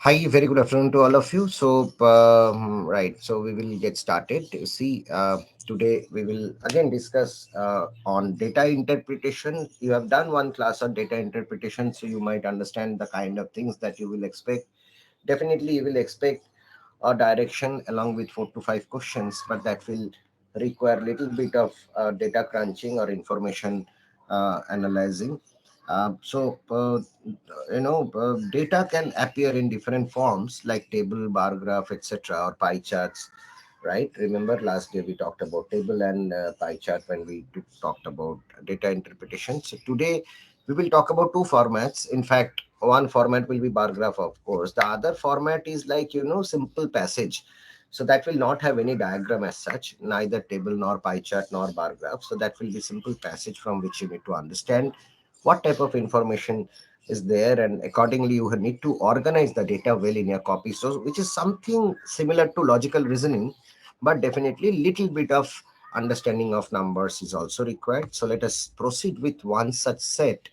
Hi, very good afternoon to all of you. Right, so we will get started. See, today we will again discuss on data interpretation. You have done one class on data interpretation, so you might understand the kind of things that you will expect. Definitely, you will expect a direction along with 4 to 5 questions, but that will require a little bit of data crunching or information analyzing. Data can appear in different forms like table, bar graph, etc., or pie charts. Right? Remember last day we talked about table and pie chart when we talked about data interpretation. So today we will talk about two formats. In fact, one format will be bar graph, of course. The other format is like, simple passage. So that will not have any diagram as such, neither table nor pie chart nor bar graph. So that will be simple passage from which you need to understand what type of information is there, and accordingly you need to organize the data well in your copy. So which is something similar to logical reasoning, but definitely little bit of understanding of numbers is also required. So let us proceed with one such set.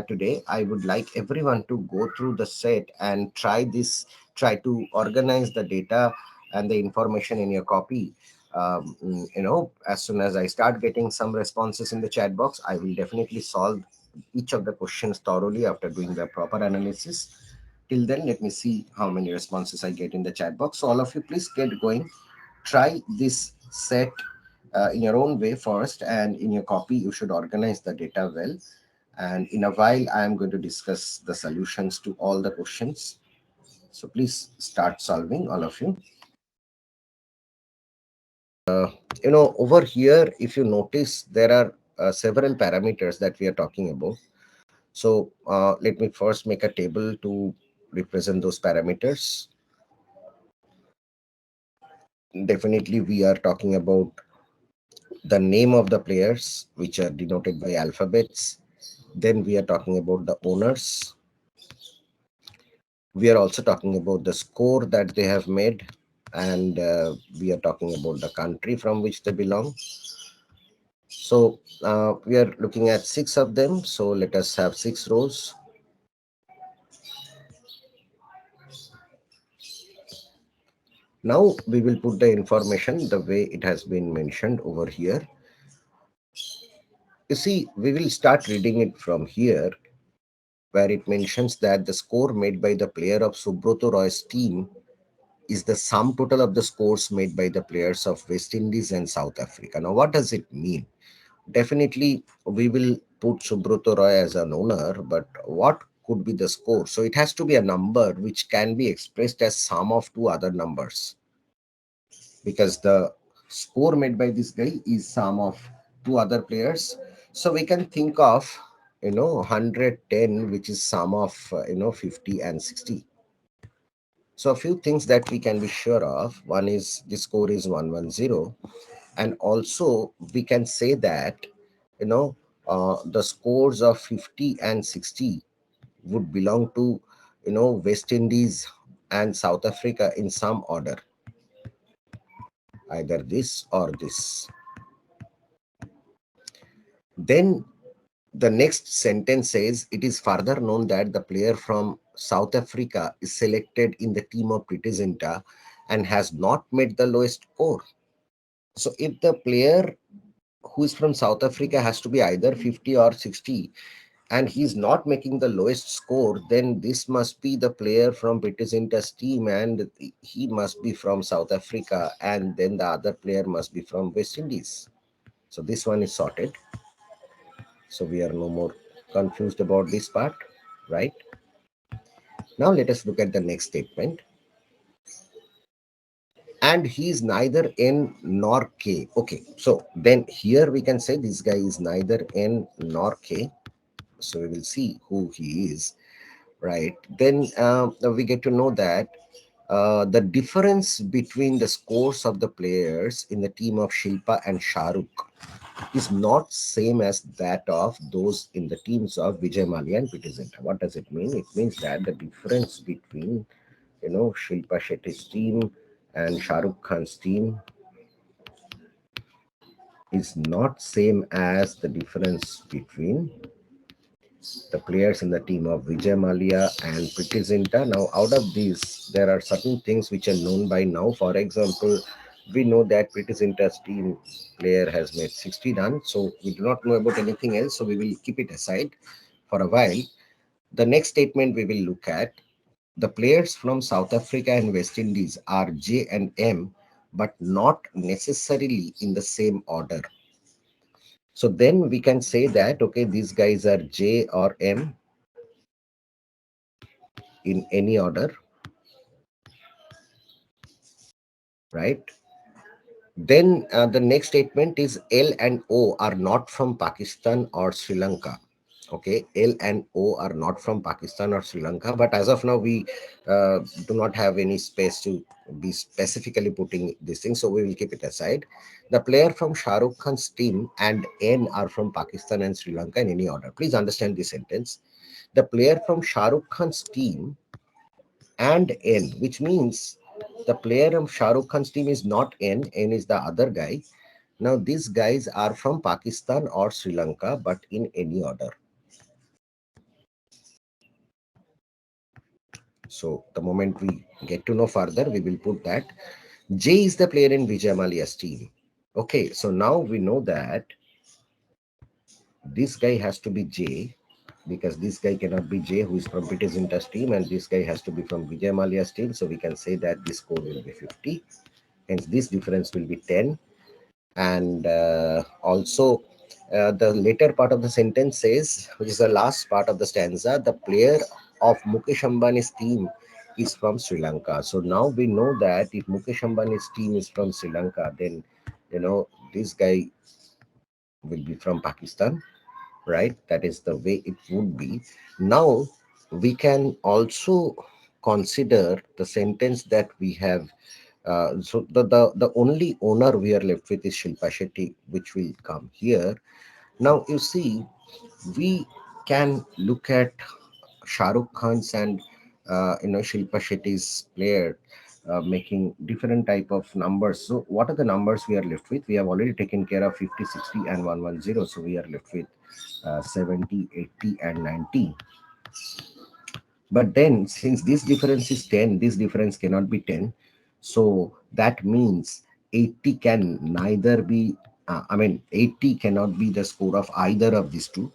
Today I would like everyone to go through the set and try to organize the data and the information in your copy. As soon as I start getting some responses in the chat box, I will definitely solve each of the questions thoroughly after doing the proper analysis. Till then, let me see how many responses I get in the chat box. So all of you, please get going. Try this set in your own way first, and in your copy you should organize the data well. And in a while I am going to discuss the solutions to all the questions. So please start solving, all of you. Over here, if you notice, there are several parameters that we are talking about. So let me first make a table to represent those parameters. Definitely we are talking about the name of the players, which are denoted by alphabets. Then we are talking about the owners. We are also talking about the score that they have made, and we are talking about the country from which they belong. So we are looking at six of them. So let us have six rows. Now we will put the information the way it has been mentioned over here. You see, we will start reading it from here, where it mentions that the score made by the player of Subroto Roy's team is the sum total of the scores made by the players of West Indies and South Africa. Now, what does it mean? Definitely, we will put Subroto Roy as an owner, but what could be the score? So it has to be a number which can be expressed as sum of two other numbers, because the score made by this guy is sum of two other players. So we can think of 110, which is sum of 50 and 60. So a few things that we can be sure of. One is the score is 110, and also we can say that you know the scores of 50 and 60 would belong to West Indies and South Africa in some order, either this or this. Then the next sentence says it is further known that the player from South Africa is selected in the team of Pritizinta and has not made the lowest score. So if the player who is from South Africa has to be either 50 or 60, and he's not making the lowest score, then this must be the player from Pritizinta's team, and he must be from South Africa, and then the other player must be from West Indies. So this one is sorted. So we are no more confused about this part, right? Now let us look at the next statement. And he is neither N nor K. Okay, so then here we can say this guy is neither N nor K. So we will see who he is, right? Then we get to know that the difference between the scores of the players in the team of Shilpa and Shahrukh is not same as that of those in the teams of Vijay Mallya and Preity Zinta. What does it mean? It means that the difference between Shilpa Shetty's team and Shahrukh Khan's team is not same as the difference between the players in the team of Vijay Malia and Priti Zinta. Now, out of these, there are certain things which are known by now. For example, we know that Priti Zinta's team player has made 60 runs, so we do not know about anything else, so we will keep it aside for a while. The next statement we will look at, the players from South Africa and West Indies are J and M, but not necessarily in the same order. So then we can say that, okay, these guys are J or M in any order, right? Then the next statement is L and O are not from Pakistan or Sri Lanka. Okay, L and O are not from Pakistan or Sri Lanka, but as of now, we do not have any space to be specifically putting this thing, so we will keep it aside. The player from Shah Rukh Khan's team and N are from Pakistan and Sri Lanka in any order. Please understand this sentence. The player from Shah Rukh Khan's team and N, which means the player of Shah Rukh Khan's team is not N, N is the other guy. Now, these guys are from Pakistan or Sri Lanka, but in any order. So, the moment we get to know further, we will put that J is the player in Vijay Malia's team. Okay, so now we know that this guy has to be J because this guy cannot be J who is from Priti Zinta's team, and this guy has to be from Vijay Malia's team. So, we can say that this score will be 50. Hence, this difference will be 10. And also the later part of the sentence says, which is the last part of the stanza, the player of Mukesh Ambani's team is from Sri Lanka. So now we know that if Mukesh Ambani's team is from Sri Lanka, then this guy will be from Pakistan, right? That is the way it would be. Now we can also consider the sentence that we have. So the only owner we are left with is Shilpa Shetty, which will come here. Now you see, we can look at Shah Rukh Khan's and Shilpa Shetty's player making different type of numbers. So what are the numbers we are left with? We have already taken care of 50, 60, and 110. So we are left with 70, 80, and 90. But then, since this difference is 10, this difference cannot be 10. So that means 80 can neither be, 80 cannot be the score of either of these two,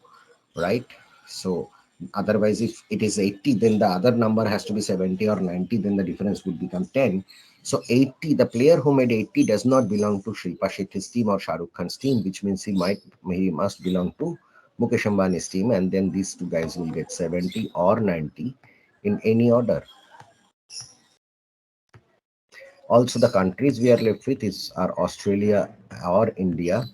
right? So otherwise, if it is 80, then the other number has to be 70 or 90, then the difference would become 10. So 80, the player who made 80 does not belong to Shilpa Shetty's team or Shah Rukh Khan's team, which means he must belong to Mukesh Ambani's team, and then these two guys will get 70 or 90 in any order. Also, the countries we are left with are Australia or India,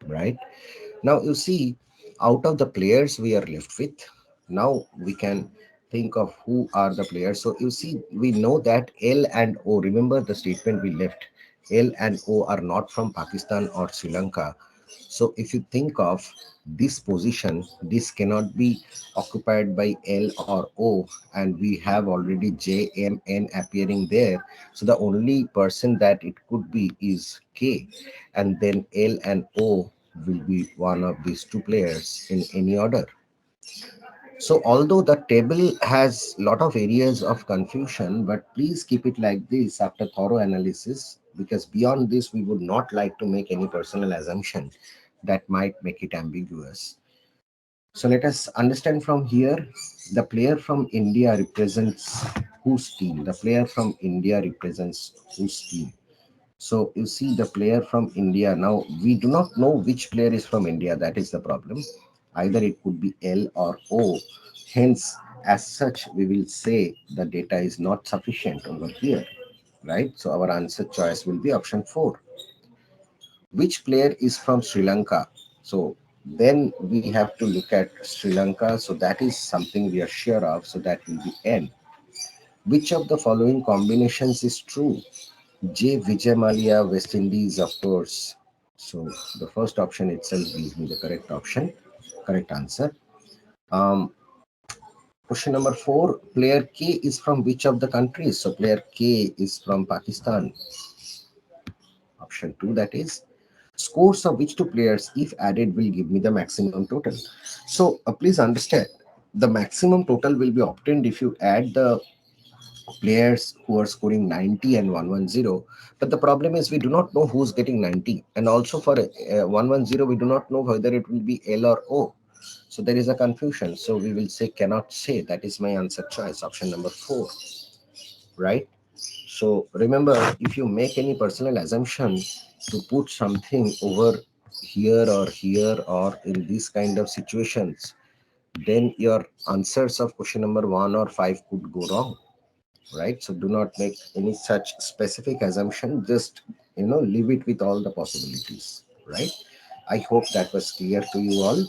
right? Now you see, out of the players we are left with, now we can think of who are the players. So you see, we know that L and O, remember the statement we left, L and O are not from Pakistan or Sri Lanka. So if you think of this position, this cannot be occupied by L or O, and we have already J, M, N appearing there. So the only person that it could be is K, and then L and O will be one of these two players in any order. So although the table has lot of areas of confusion, but please keep it like this after thorough analysis, because beyond this we would not like to make any personal assumption that might make it ambiguous. So let us understand from here, the player from India represents whose team? The player from India represents whose team? So you see the player from India. Now we do not know which player is from India. That is the problem. Either it could be L or O. Hence, as such, we will say the data is not sufficient over here, right? So our answer choice will be option 4. Which player is from Sri Lanka? So then we have to look at Sri Lanka. So that is something we are sure of. So that will be N. Which of the following combinations is true? J. Vijay Malia, West Indies, of course. So the first option itself gives me the correct option, correct answer. Um, Question number 4, player K is from which of the countries? So player K is from Pakistan. Option 2, that is. Scores of which two players, if added, will give me the maximum total. So please understand, the maximum total will be obtained if you add the players who are scoring 90 and 110. But the problem is we do not know who's getting 90, and also for 110 we do not know whether it will be L or O. So there is a confusion, so we will say cannot say. That is my answer choice, option number 4, right? So remember, if you make any personal assumption to put something over here or in these kind of situations, then your answers of question number 1 or 5 could go wrong, right? So do not make any such specific assumption. Just leave it with all the possibilities, right? I hope that was clear to you all.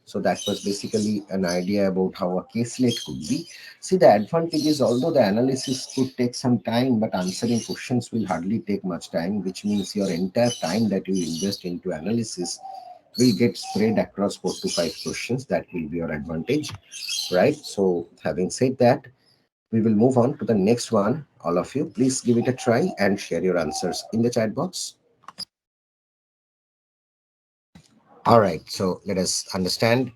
So that was basically an idea about how a caselet could be. See, the advantage is, although the analysis could take some time, but answering questions will hardly take much time, which means your entire time that you invest into analysis will get spread across 4 to 5 questions. That will be your advantage, right? So having said that, we will move on to the next one. All of you, please give it a try and share your answers in the chat box. All right, so let us understand.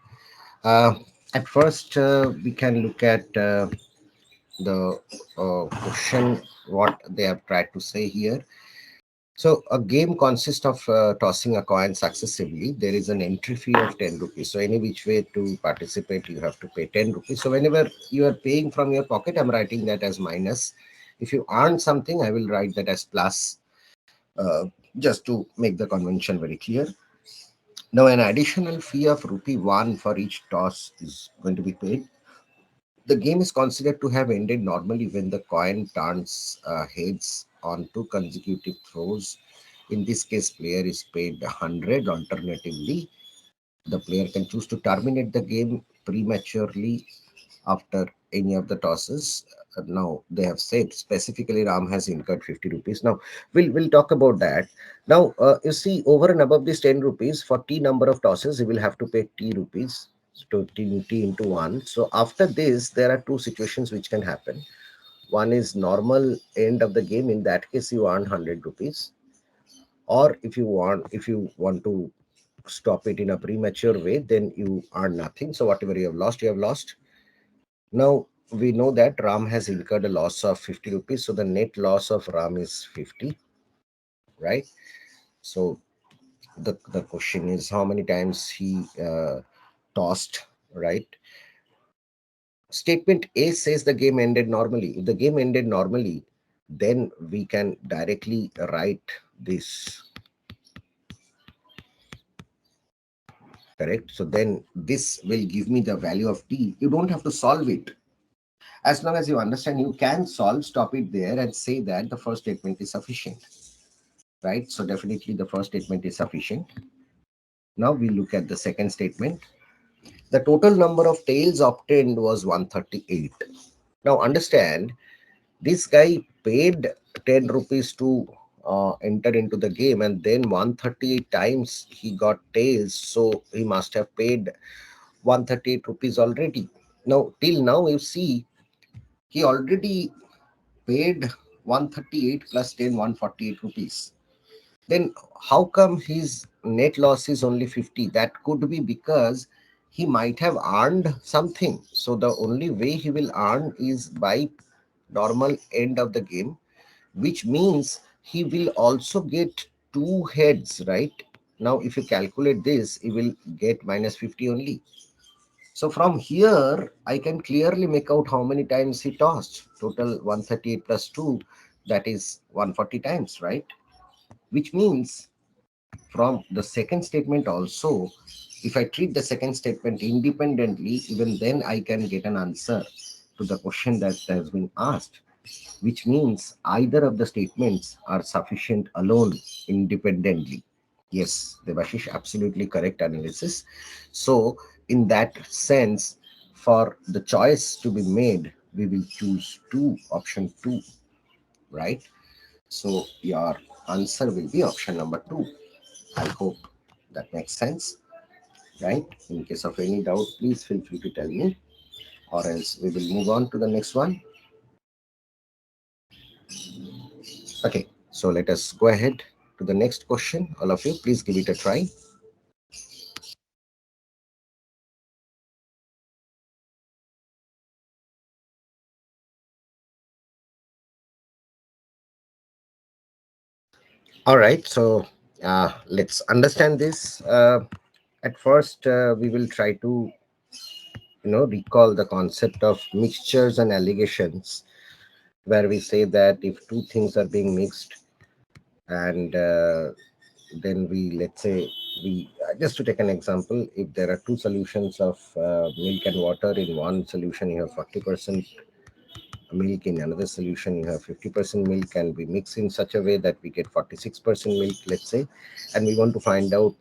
Uh, at first, we can look at the question, what they have tried to say here. So, a game consists of tossing a coin successively. There is an entry fee of 10 rupees. So, any which way to participate, you have to pay 10 rupees. So, whenever you are paying from your pocket, I'm writing that as minus. If you earn something, I will write that as plus, uh, just to make the convention very clear. Now, an additional fee of rupee 1 for each toss is going to be paid. The game is considered to have ended normally when the coin turns heads on 2 consecutive throws. In this case, player is paid 100. Alternatively, the player can choose to terminate the game prematurely after any of the tosses. Now they have said specifically Ram has incurred 50 rupees. Now we'll talk about that. Now you see, over and above this 10 rupees for T number of tosses, he will have to pay T rupees. So T into 1. So after this, there are two situations which can happen. One is normal end of the game. In that case, you earn 100 rupees. Or if you want to stop it in a premature way, then you earn nothing. So whatever you have lost, you have lost. Now we know that Ram has incurred a loss of 50 rupees, so the net loss of Ram is 50, right? So the question is how many times he tossed, right? Statement A says the game ended normally. If the game ended normally, then we can directly write this, correct? So then this will give me the value of T. You don't have to solve it. As long as you understand, you can solve, stop it there and say that the first statement is sufficient, right? So definitely the first statement is sufficient. Now we look at the second statement. The total number of tails obtained was 138. Now understand, this guy paid 10 rupees to enter into the game, and then 138 times he got tails, so he must have paid 138 rupees already. Now till now you see, he already paid 138 plus 10, 148 rupees. Then how come his net loss is only 50? That could be because he might have earned something. So the only way he will earn is by normal end of the game, which means he will also get two heads, right? Now if you calculate this, he will get minus 50 only. So from here I can clearly make out how many times he tossed. Total 138 plus 2, that is 140 times, right? Which means from the second statement also, if I treat the second statement independently, even then I can get an answer to the question that has been asked, which means either of the statements are sufficient alone independently. Yes, Devashish, absolutely correct analysis. So in that sense, for the choice to be made, we will choose option 2, right? So your answer will be option number 2. I hope that makes sense, right? In case of any doubt, please feel free to tell me, or else we will move on to the next one. Okay, so let us go ahead to to the next question. All of you, please give it a try. All right, so let's understand this. At first, we will try to recall the concept of mixtures and allegations, where we say that if two things are being mixed, and then we, let's say, we just to take an example, if there are two solutions of milk and water, in one solution you have 40% milk, in another solution you have 50% milk, and we mix in such a way that we get 46% milk, let's say, and we want to find out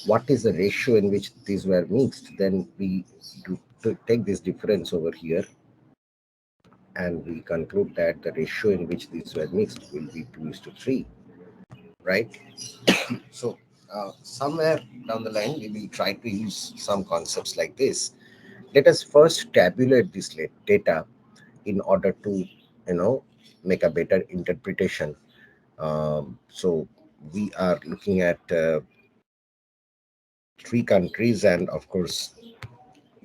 what is the ratio in which these were mixed. Then we do to take this difference over here, and we conclude that the ratio in which these were mixed will be 2 is to 3, right? So somewhere down the line we will try to use some concepts like this. Let us first tabulate this data in order to make a better interpretation. So we are looking at three countries, and of course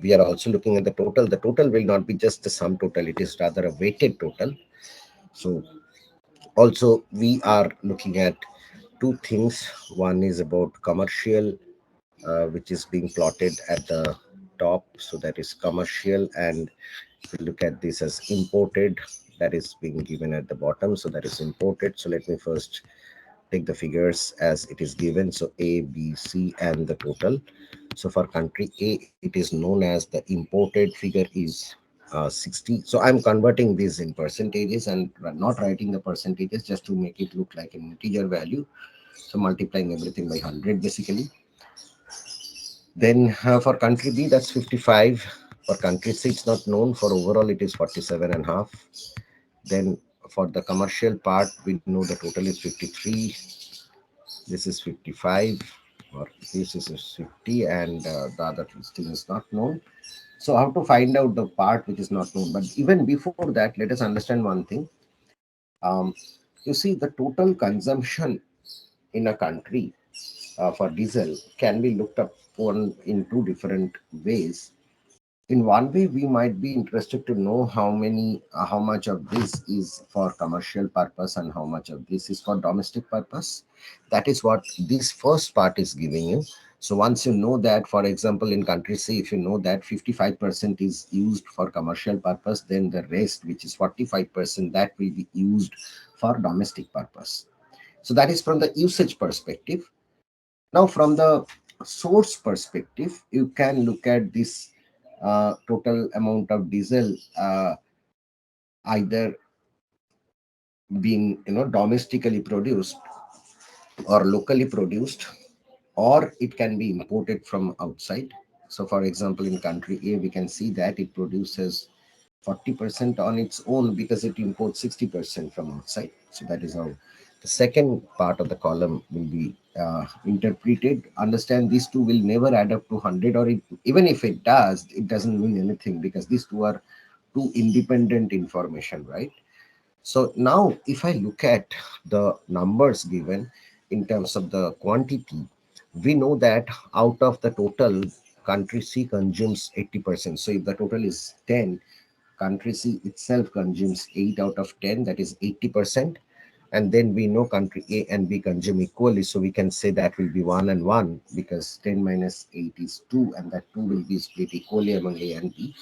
we are also looking at the total. The total will not be just the sum total, it is rather a weighted total. So also we are looking at two things. One is about commercial, which is being plotted at the top, so that is commercial, and if we look at this as imported, that is being given at the bottom, so that is imported. So let me first take the figures as it is given, so A, B, C, and the total. So for country A, it is known as the imported figure is 60. So I'm converting this in percentages and not writing the percentages just to make it look like an integer value, so multiplying everything by 100 basically. Then for country B, that's 55. For country C, it's not known. For overall, it is 47 and a half. Then for the commercial part, we know the total is 53. This is 55, or this is 50, and the other thing is not known. So how to find out the part which is not known? But even before that, let us understand one thing. Um, you see, the total consumption in a country for diesel can be looked up on in two different ways. In one way, we might be interested to know how much of this is for commercial purpose and how much of this is for domestic purpose. That is what this first part is giving you. So once you know that, for example, in country C, if you know that 55% is used for commercial purpose, then the rest, which is 45%, that will be used for domestic purpose. So that is from the usage perspective. Now, from the source perspective, you can look at this total amount of diesel either being domestically produced or locally produced, or it can be imported from outside. So for example, in country A, we can see that it produces 40% on its own because it imports 60% from outside. So that is how the second part of the column will be interpreted. Understand, these two will never add up to 100, or even if it does, it doesn't mean anything because these two are two independent information, right? So now, if I look at the numbers given in terms of the quantity, we know that out of the total, country C consumes 80%. So if the total is 10, country C itself consumes 8 out of 10, that is 80%. And then we know country A and B consume equally, so we can say that will be 1 and 1 because 10 minus 8 is 2, and that 2 will be split equally among A and B.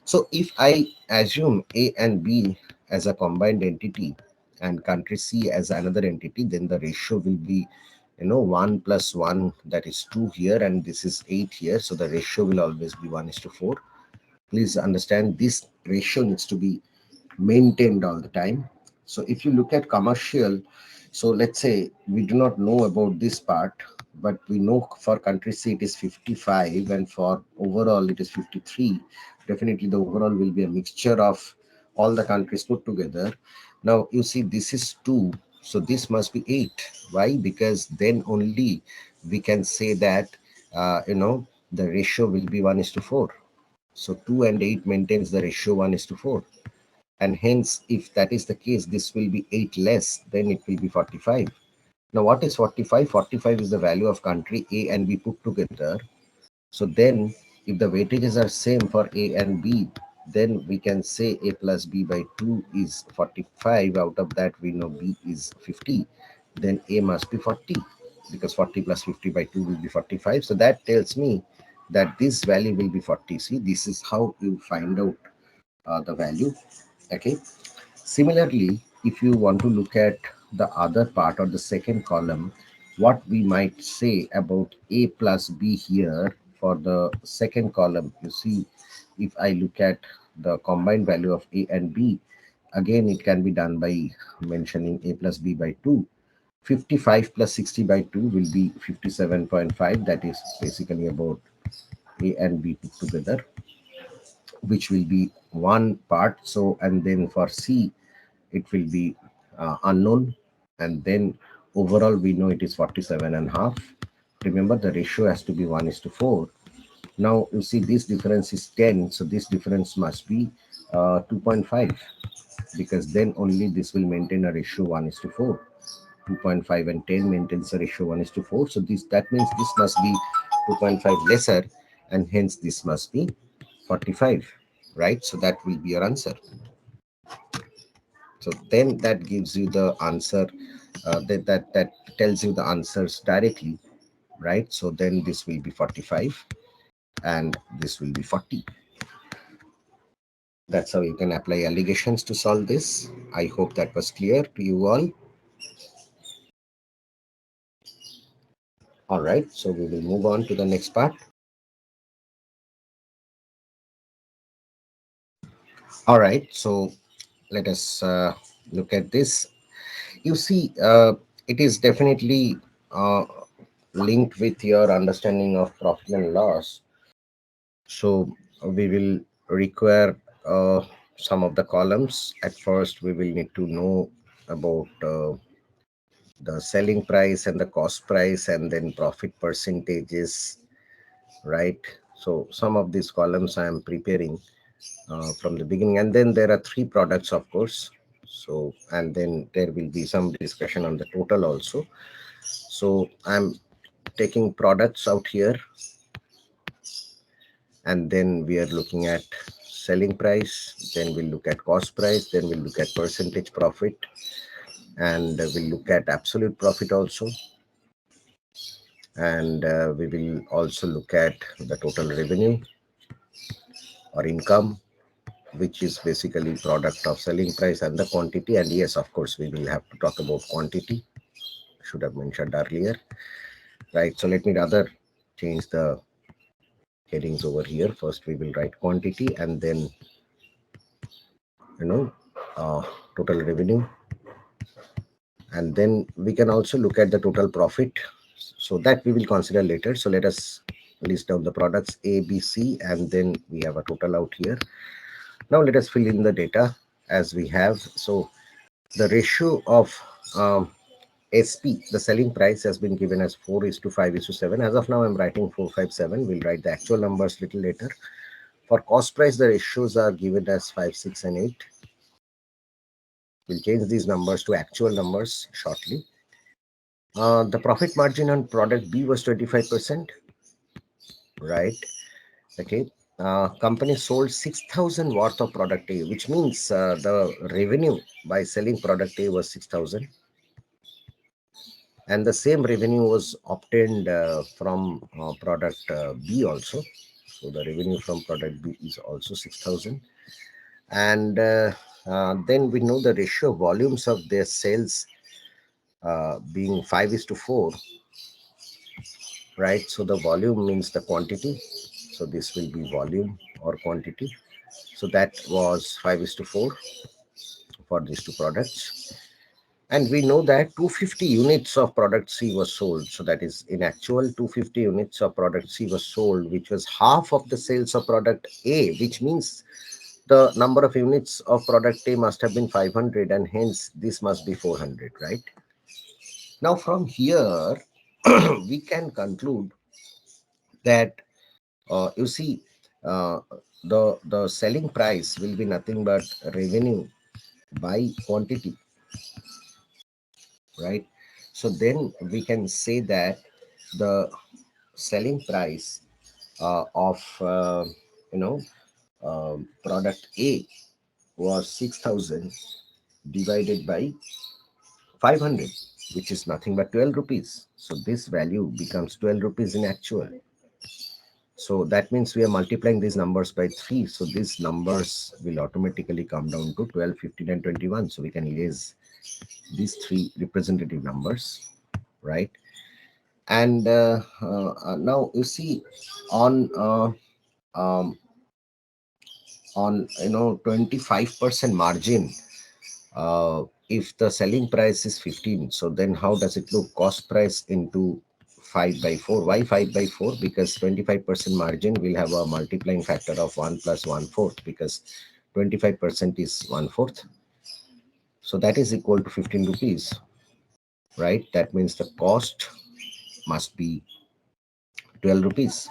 So if I assume A and B as a combined entity and country C as another entity, then the ratio will be 1 plus 1, that is 2 here, and this is 8 here. So the ratio will always be 1 is to 4. Please understand, this ratio needs to be maintained all the time. So if you look at commercial, so let's say we do not know about this part, but we know for country C it is 55 and for overall it is 53. Definitely the overall will be a mixture of all the countries put together. Now you see this is 2, so this must be 8. Why? Because then only we can say that the ratio will be 1 is to 4. So 2 and 8 maintains the ratio 1 is to 4, and hence if that is the case, this will be 8 less, then it will be 45. Now, what is 45? 45 is the value of country A and B put together. So then, if the weightages are same for A and B, then we can say A plus B by 2 is 45. Out of that, we know B is 50. Then A must be 40, because 40 plus 50 by 2 will be 45. So that tells me that this value will be 40. See, this is how you find out the value. Okay. Similarly, if you want to look at the other part or the second column, what we might say about A plus B here for the second column, you see, if I look at the combined value of A and B, again it can be done by mentioning A plus B by 2. 55 plus 60 by 2 will be 57.5. That is basically about A and B put together, which will be one part. So, and then for C, it will be unknown, and then overall we know it is 47 and a half. Remember, the ratio has to be 1 is to 4. Now you see this difference is 10, so this difference must be 2.5, because then only this will maintain a ratio 1 is to 4. 2.5 and 10 maintains a ratio 1 is to 4. So this, that means this must be 2.5 lesser, and hence this must be 45, right? So that will be your answer. So then that gives you the answer, that tells you the answers directly, right? So then this will be 45 and this will be 40. That's how you can apply allegations to solve this. I hope that was clear to you all. All right, so we will move on to the next part. All right, so let us look at this. You see, it is definitely linked with your understanding of profit and loss. So we will require some of the columns. At first, we will need to know about the selling price and the cost price, and then profit percentages, right? So some of these columns I am preparing from the beginning, and then there are three products, of course. So, and then there will be some discussion on the total also. So I'm taking products out here, and then we are looking at selling price, then we'll look at cost price, then we'll look at percentage profit, and we'll look at absolute profit also, and we will also look at the total revenue or income, which is basically product of selling price and the quantity. And yes, of course, we will have to talk about quantity, should have mentioned earlier, right? So let me rather change the headings over here. First we will write quantity, and then you know uh, total revenue, and then we can also look at the total profit, so that we will consider later. So let us list down the products A, B, C, and then we have a total out here. Now let us fill in the data as we have. So the ratio of SP, the selling price, has been given as 4 is to 5 is to 7. As of now, I'm writing 457. We'll write the actual numbers little later. For cost price, the ratios are given as 5, 6, and 8. We'll change these numbers to actual numbers shortly. The profit margin on product B was 25%, right? Okay. Company sold 6,000 worth of product A, which means the revenue by selling product A was 6,000. And the same revenue was obtained from product B also. So the revenue from product B is also 6,000. And then we know the ratio of volumes of their sales being 5 is to 4, right? So the volume means the quantity. So this will be volume or quantity. So that was 5 is to 4 for these two products. And we know that 250 units of product C was sold. So that is in actual 250 units of product C was sold, which was half of the sales of product A, which means the number of units of product A must have been 500, and hence this must be 400, right? Now from here, we can conclude that you see, uh, the selling price will be nothing but revenue by quantity, right? So then we can say that the selling price of you know product A was 6,000 divided by 500, which is nothing but 12 rupees. So this value becomes 12 rupees in actual. So that means we are multiplying these numbers by 3. So these numbers will automatically come down to 12, 15, and 21. So we can erase these three representative numbers, right? And now you see on um, on 25% margin, if the selling price is 15, so then how does it look? Cost price into 5 by 4. Why 5 by 4? Because 25% margin will have a multiplying factor of 1 plus 1/4, because 25% is 1/4. So that is equal to 15 rupees, right? That means the cost must be 12 rupees.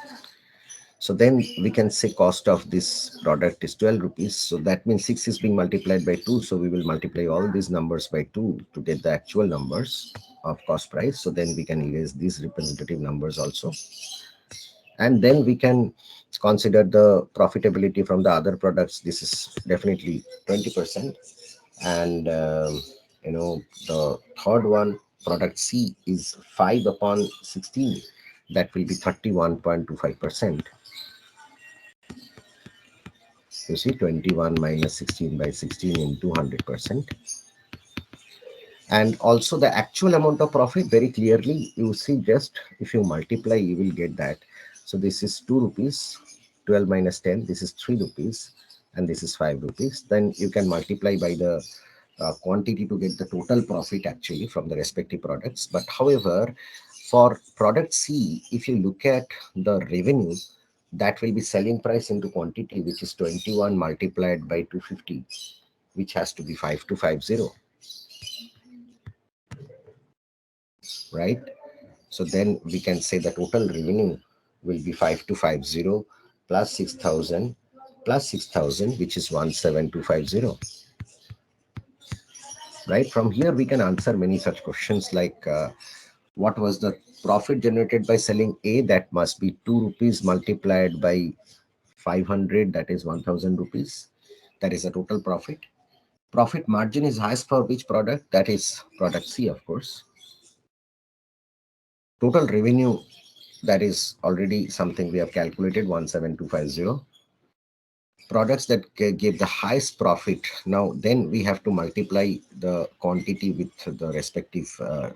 So then we can say cost of this product is 12 rupees. So that means 6 is being multiplied by 2. So we will multiply all these numbers by 2 to get the actual numbers of cost price. So then we can erase these representative numbers also. And then we can consider the profitability from the other products. This is definitely 20%. And the third one, product C, is 5 upon 16. That will be 31.25%. You see, 21 minus 16 by 16 into 100%. And also the actual amount of profit, very clearly you see, just if you multiply you will get that. So this is 2 rupees, 12 minus 10, this is 3 rupees, and this is 5 rupees. Then you can multiply by the quantity to get the total profit actually from the respective products. But however, for product C, if you look at the revenue, that will be selling price into quantity, which is 21 multiplied by 250, which has to be 5250, right? So then we can say the total revenue will be 5250 plus 6,000 plus 6,000, which is 17250, right? From here we can answer many such questions like what was the profit generated by selling A? That must be 2 rupees multiplied by 500, that is 1,000 rupees. That is a total profit. Profit margin is highest for which product? That is product C, of course. Total revenue, that is already something we have calculated, 17250. Products that give the highest profit. Now then we have to multiply the quantity with the respective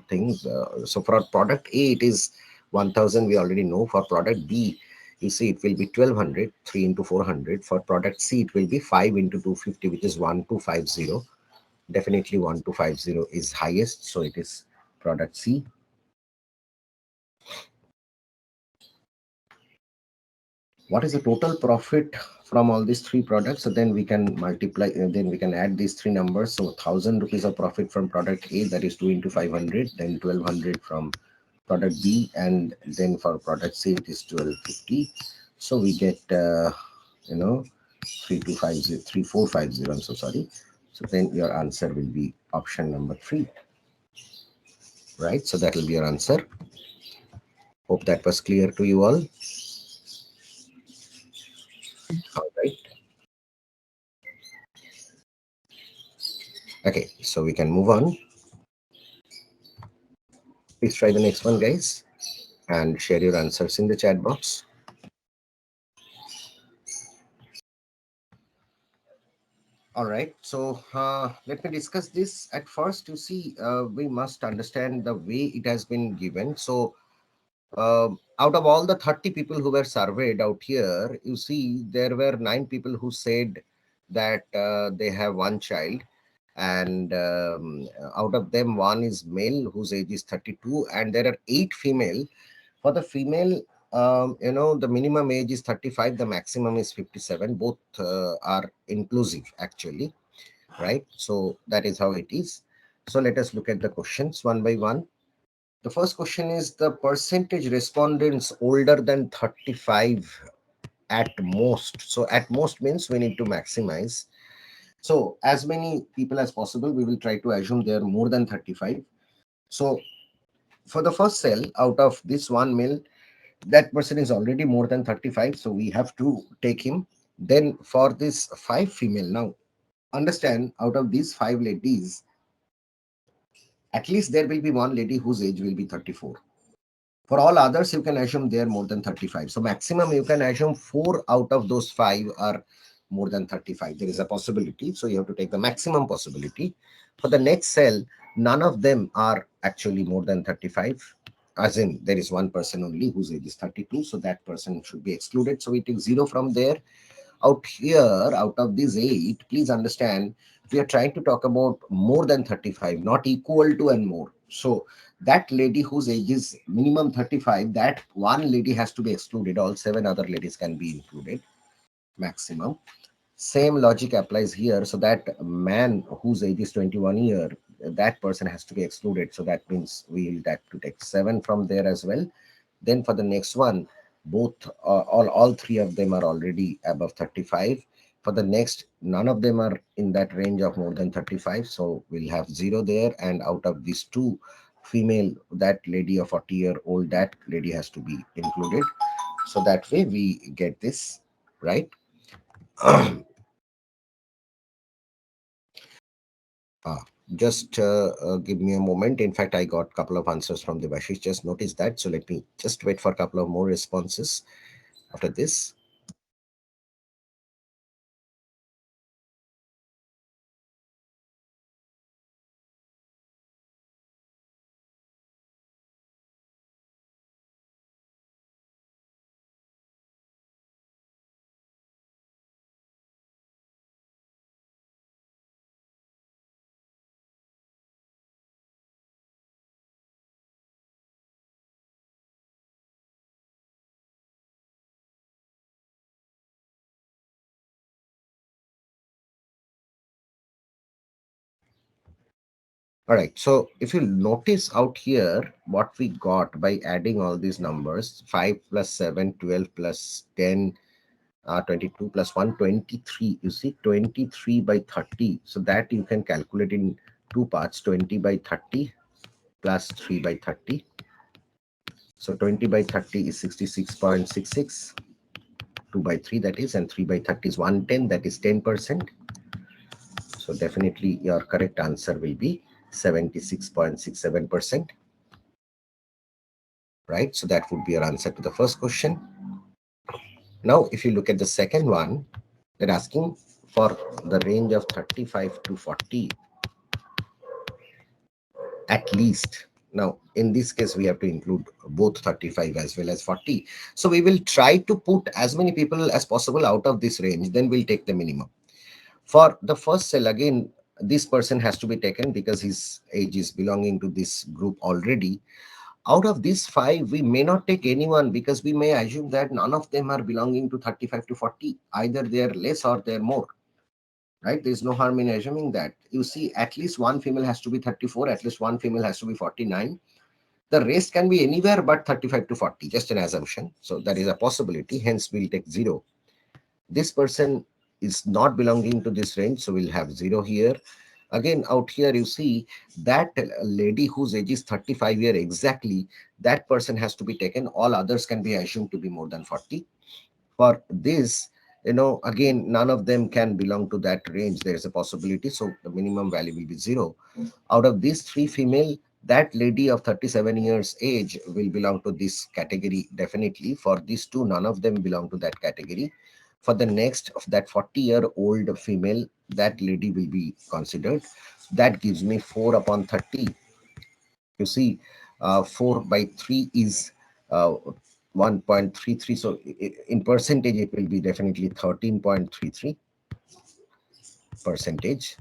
things. So for product A it is 1,000, we already know. For product B, you see, it will be 1,200, 3 into 400. For product C it will be 5 into 250, which is 1,250. Definitely 1,250 is highest, so it is product C. What is the total profit from all these three products? So then we can multiply, then we can add these three numbers. So 1,000 rupees of profit from product A, that is 2 into 500, then 1,200 from product B, and then for product C it is 1,250. So we get 3250, 3450, I'm so sorry. So then your answer will be option number 3, right? So that will be your answer. Hope that was clear to you all. All right. Okay, so we can move on. Please try the next one, guys, and share your answers in the chat box. All right, so let me discuss this. At first, you see, we must understand the way it has been given. So out of all the 30 people who were surveyed out here, you see, there were 9 people who said that they have one child, and out of them, one is male whose age is 32, and there are 8 female. For the female, the minimum age is 35, the maximum is 57. Both are inclusive, actually, right? So that is how it is. So let us look at the questions one by one. The first question is the percentage respondents older than 35 at most. So at most means we need to maximize. So as many people as possible, we will try to assume they are more than 35. So For the first cell, out of this one male, that person is already more than 35, so we have to take him. Then for this five female, now understand, out of these five ladies, at least there will be one lady whose age will be 34. For all others, you can assume they are more than 35. So maximum you can assume four out of those five are more than 35. There is a possibility. So you have to take the maximum possibility. For the next cell, none of them are actually more than 35. As in, there is one person only whose age is 32. So that person should be excluded. So we take zero from there. Out here, out of these eight, please understand, we are trying to talk about more than 35, not equal to and more. So that lady whose age is minimum 35, that one lady has to be excluded. All seven other ladies can be included, maximum. Same logic applies here. So that man whose age is 21 year, that person has to be excluded. So that means we'll have to take seven from there as well. Then for the next one, both all three of them are already above 35. For the next, none of them are in that range of more than 35. So we'll have zero there. And out of these two female, that lady of 40-year-old, that lady has to be included. So that way we get this, right? Ah, just give me a moment. In fact, I got a couple of answers from the Bashish. Just notice that. So let me just wait for a couple of more responses after this. All right. So if you notice out here, what we got by adding all these numbers, 5 plus 7, 12 plus 10, 22 plus 1, 23. You see, 23 by 30. So that you can calculate in two parts, 20 by 30 plus 3 by 30. So 20 by 30 is 66.66. 2 by 3 that is, and 3 by 30 is 110, that is 10%. So definitely your correct answer will be 76.67%. Right? So that would be your answer to the first question. Now, if you look at the second one, they're asking for the range of 35 to 40 at least. Now, in this case, we have to include both 35 as well as 40. So we will try to put as many people as possible out of this range. Then we'll take the minimum. For the first cell, again, this person has to be taken because his age is belonging to this group already. Out of these five, we may not take anyone because we may assume that none of them are belonging to 35 to 40. Either they are less or they're more, right? There's no harm in assuming that. You see, at least one female has to be 34, at least one female has to be 49. The rest can be anywhere but 35 to 40, just an assumption. So that is a possibility, hence we'll take zero. This person is not belonging to this range, so we'll have zero here. Again, out here you see that lady whose age is 35 year exactly, that person has to be taken. All others can be assumed to be more than 40. For this, again, none of them can belong to that range. There is a possibility, so the minimum value will be zero. Out of these three female, that lady of 37 years age will belong to this category definitely. For these two, none of them belong to that category. For the next of that 40-year-old female, that lady will be considered. That gives me 4 upon 30. You see, 4 by 3 is 1.33. So in percentage, it will be definitely 13.33 percentage.